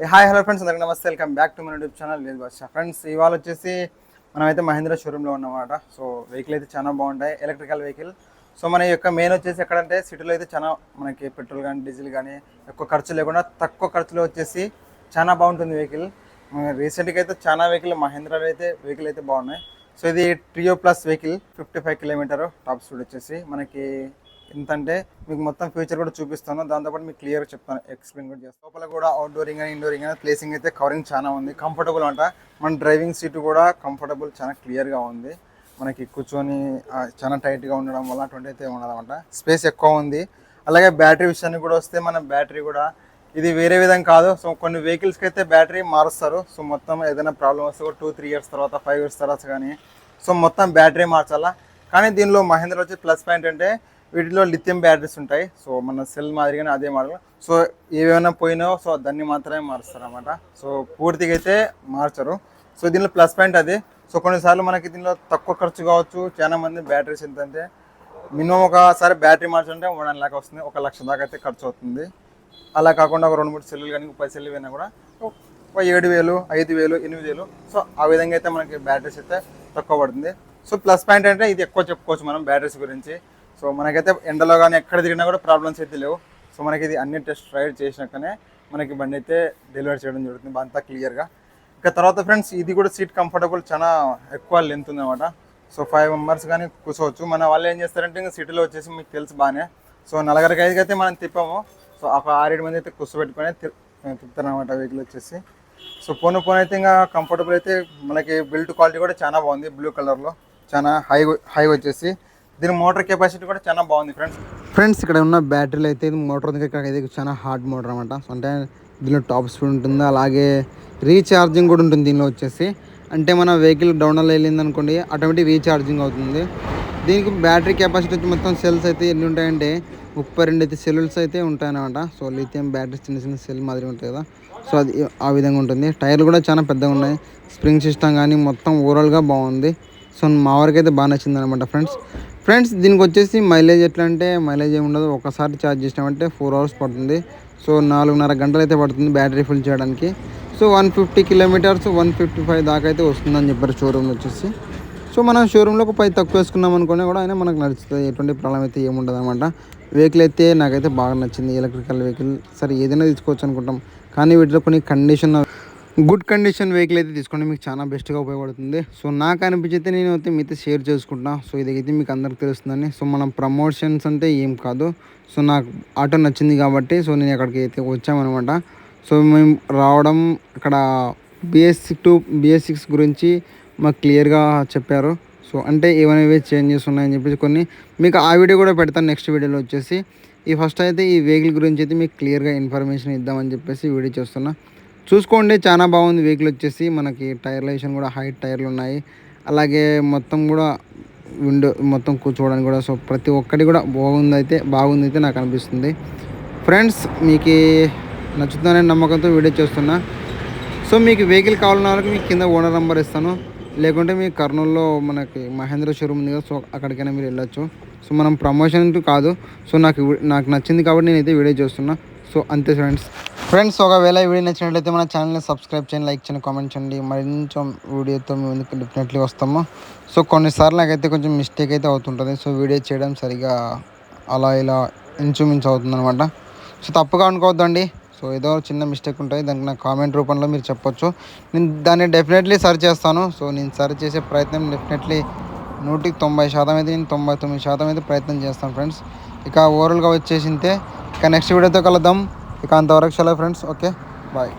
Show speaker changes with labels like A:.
A: Hi hello friends, అందరికీ నమస్తే. Welcome back to మన యూట్యూబ్ ఛానల్ లేదు బాషా. ఫ్రెండ్స్, ఇవాళ వచ్చేసి మనమైతే మహీంద్రా షోరూంలో ఉన్నమాట. సో వెహికల్ అయితే చాలా బాగుంటాయి, ఎలక్ట్రికల్ వెహికల్. సో మన యొక్క మెయిన్ వచ్చేసి ఎక్కడంటే సిటీలో అయితే చాలా మనకి పెట్రోల్ కానీ డీజిల్ కానీ ఎక్కువ ఖర్చు లేకుండా తక్కువ ఖర్చులో వచ్చేసి చాలా బాగుంటుంది వెహికల్. రీసెంట్గా అయితే చాలా మహీంద్రాలో అయితే వెహికల్ అయితే బాగున్నాయి. సో ఇది Trio plus vehicle, 55 kilometer top speed వచ్చేసి మనకి ఎంతంటే మీకు మొత్తం ఫ్యూచర్ కూడా చూపిస్తాను. దాంతోపాటు మీకు క్లియర్గా చెప్తాను, ఎక్స్ప్లెయిన్ కూడా చేస్తాను. లోపల కూడా అవుట్డోరింగ్ కానీ ఇండోరింగ్ కానీ ప్లేసింగ్ అయితే కవరింగ్ చాలా ఉంది, కంఫర్టబుల్ అంట. మన డ్రైవింగ్ సీట్ కూడా కంఫర్టబుల్, చాలా క్లియర్గా ఉంది. మనకి కూర్చొని చాలా టైట్గా ఉండడం వల్ల అటువంటి అయితే ఉండదన్నమాట. స్పేస్ ఎక్కువ ఉంది. అలాగే బ్యాటరీ విషయానికి కూడా వస్తే, మన బ్యాటరీ కూడా ఇది వేరే విధంగా కాదు. సో కొన్ని వెహికల్స్కి అయితే బ్యాటరీ మారుస్తారు. సో మొత్తం ఏదైనా ప్రాబ్లం వస్తే కూడా 2-3 ఇయర్స్ తర్వాత, 5 ఇయర్స్ తర్వాత కానీ సో మొత్తం బ్యాటరీ మార్చాలా. కానీ దీనిలో మహీంద్రా వచ్చి ప్లస్ పాయింట్ అంటే వీటిలో లిథియం బ్యాటరీస్ ఉంటాయి. సో మన సెల్ మాదిరిగానే అదే మోడల్. సో ఏమైనా పోయినాయో సో దాన్ని మాత్రమే మారుస్తారు అన్నమాట. సో పూర్తిగా అయితే మార్చరు. సో దీనిలో ప్లస్ పాయింట్ అది. సో కొన్నిసార్లు మనకి దీనిలో తక్కువ ఖర్చు కావచ్చు. చాలా మంది బ్యాటరీస్ ఎంతంటే మినిమం ఒకసారి బ్యాటరీ మార్చాలంటే 1.5 లాక్ వస్తుంది, 1 లక్ష దాకా అయితే ఖర్చు అవుతుంది. అలా కాకుండా ఒక 2-3 సెల్లు కానీ 10 సెల్లు అయినా కూడా 7,000, 5,000, 8,000. సో ఆ విధంగా అయితే మనకి బ్యాటరీస్ అయితే తక్కువ పడుతుంది. సో ప్లస్ పాయింట్ అంటే ఇది ఎక్కువ చెప్పుకోవచ్చు మనం బ్యాటరీస్ గురించి. సో మనకైతే ఎండలో కానీ ఎక్కడ తిరిగినా కూడా ప్రాబ్లమ్స్ అయితే లేవు. సో మనకి ఇది అన్ని టెస్ట్ రైడ్ చేసినాకనే మనకి బండి అయితే డెలివరీ చేయడం జరుగుతుంది అంతా క్లియర్గా. ఇక తర్వాత ఫ్రెండ్స్, ఇది కూడా సీట్ కంఫర్టబుల్, చాలా ఎక్కువ లెంత్ ఉంది అనమాట. సో 5 మెంబర్స్ కానీ కూర్చోవచ్చు. మన వాళ్ళు ఏం చేస్తారంటే ఇంకా సిటీలో వచ్చేసి మీకు తెలుసు బాగానే, సో 4-5 అయితే మనం తిప్పాము. సో ఒక 6-7 మంది అయితే కూర్చోబెట్టుకొని తిప్పుతారనమాట వెహికల్ వచ్చేసి. సో పోను అయితే ఇంకా కంఫర్టబుల్ అయితే మనకి బిల్డ్ క్వాలిటీ కూడా చాలా బాగుంది. బ్లూ కలర్లో చాలా హై వచ్చేసి దీని మోటార్ కెపాసిటీ కూడా చాలా బాగుంది ఫ్రెండ్స్. ఇక్కడ ఉన్న బ్యాటరీలు అయితే మోటార్ ఇక్కడ అయితే చాలా హార్డ్ మోటార్ అనమాట. అంటే దీనిలో టాప్ స్పీడ్ ఉంటుంది, అలాగే రీఛార్జింగ్ కూడా ఉంటుంది దీనిలో వచ్చేసి. అంటే మన వెహికల్ డౌన్లో వెళ్ళింది అనుకోండి, ఆటోమేటిక్ రీఛార్జింగ్ అవుతుంది. దీనికి బ్యాటరీ కెపాసిటీ వచ్చి మొత్తం సెల్స్ అయితే ఎన్ని ఉంటాయంటే 32 అయితే సెల్స్ అయితే ఉంటాయన్నమాట. సో లిథియం బ్యాటరీస్ చిన్న చిన్న సెల్ మాదిరి ఉంటాయి కదా, సో అది ఆ విధంగా ఉంటుంది. టైర్లు కూడా చాలా పెద్దగా ఉన్నాయి. స్ప్రింగ్ సిస్టమ్ కానీ మొత్తం ఓవరాల్గా బాగుంది. సో మా వరకు అయితే బాగా నచ్చింది అనమాట ఫ్రెండ్స్. దీనికి వచ్చేసి మైలేజ్ ఎట్లా అంటే, మైలేజ్ ఏమి ఉండదు. ఒకసారి ఛార్జ్ చేసినామంటే 4 అవర్స్ పడుతుంది. సో 4.5 గంటలు అయితే పడుతుంది బ్యాటరీ ఫుల్ చేయడానికి. సో 150 కిలోమీటర్స్, 155 దాకా అయితే వస్తుందని చెప్పారు షోరూమ్ వచ్చేసి. సో మనం షోరూంలో ఒక 10 తక్కువ వేసుకున్నాం అనుకునే కూడా అయినా మనకు నడుస్తుంది, ఎటువంటి ప్రాబ్లం అయితే ఏముండదు అనమాట. వెహికల్ అయితే నాకైతే బాగా నచ్చింది. ఎలక్ట్రికల్ వెహికల్ సరే ఏదైనా తీసుకోవచ్చు అనుకుంటాం, కానీ వీటిలో కొన్ని కండిషన్, గుడ్ కండిషన్ వెహికల్ అయితే తీసుకోండి, మీకు చాలా బెస్ట్గా ఉపయోగపడుతుంది. సో నాకు అనిపించితే నేను అయితే మీతో షేర్ చేసుకుంటున్నా. సో ఇదైతే మీకు అందరికి తెలుస్తుందని. సో మనం ప్రమోషన్స్ అంటే ఏం కాదు. సో నాకు ఆటో నచ్చింది కాబట్టి సో నేను అక్కడికి అయితే వచ్చామన్నమాట. సో మేము రావడం ఇక్కడ BS6 గురించి మాకు క్లియర్గా చెప్పారు. సో అంటే ఏమైనా చేంజెస్ ఉన్నాయని చెప్పేసి కొన్ని మీకు ఆ వీడియో కూడా పెడతాను నెక్స్ట్ వీడియోలో వచ్చేసి. ఈ ఫస్ట్ అయితే ఈ వెహికల్ గురించి అయితే మీకు క్లియర్గా ఇన్ఫర్మేషన్ ఇద్దామని చెప్పేసి వీడియో చేస్తున్నా. చూసుకోండి, చాలా బాగుంది వెహికల్ వచ్చేసి. మనకి టైర్లేషన్ కూడా హైట్ టైర్లు ఉన్నాయి, అలాగే మొత్తం కూడా విండో మొత్తం కూర్చోవడానికి కూడా సో ప్రతి ఒక్కటి కూడా బాగుంది అయితే నాకు అనిపిస్తుంది. ఫ్రెండ్స్, మీకు నచ్చుతుందనే నమ్మకంతో వీడియో చేస్తున్నా. సో మీకు వెహికల్ కావాలన్న వాళ్ళకి మీకు కింద ఓనర్ నెంబర్ ఇస్తాను, లేకుంటే మీ కర్నూలులో మనకి మహేంద్ర షోరూమ్ ఉంది కదా, సో అక్కడికైనా మీరు వెళ్ళొచ్చు. సో మనం ప్రమోషన్ కాదు, సో నాకు నచ్చింది కాబట్టి నేనైతే వీడియో చేస్తున్నా. సో అంతే ఫ్రెండ్స్, ఒకవేళ ఈ వీడియో నచ్చినట్లయితే మన ఛానల్ని సబ్స్క్రైబ్ చేయండి, లైక్ చేయండి, కామెంట్ చేయండి. మరించెం వీడియోతో మేము ముందుకు డెఫినెట్లీ వస్తాము. సో కొన్నిసార్లు నాకైతే కొంచెం మిస్టేక్ అయితే అవుతుంటుంది. సో వీడియో చేయడం సరిగా అలా ఇలా ఇంచుమించు అవుతుంది అనమాట. సో తప్పుగా అనుకోవద్దండి. సో ఏదో చిన్న మిస్టేక్ ఉంటుంది, దానికి నా కామెంట్ రూపంలో మీరు చెప్పొచ్చు. నేను దాన్ని డెఫినెట్లీ సర్చ్ చేస్తాను. సో నేను సర్చ్ చేసే ప్రయత్నం డెఫినెట్లీ 100% అయితే నేను 99% అయితే ప్రయత్నం చేస్తాను ఫ్రెండ్స్. ఇక ఓవరాల్గా వచ్చేసింతే ఇక నెక్స్ట్ వీడియోతో కలుద్దాం. ఇక అంతవరకు సెలవు ఫ్రెండ్స్. Okay, bye.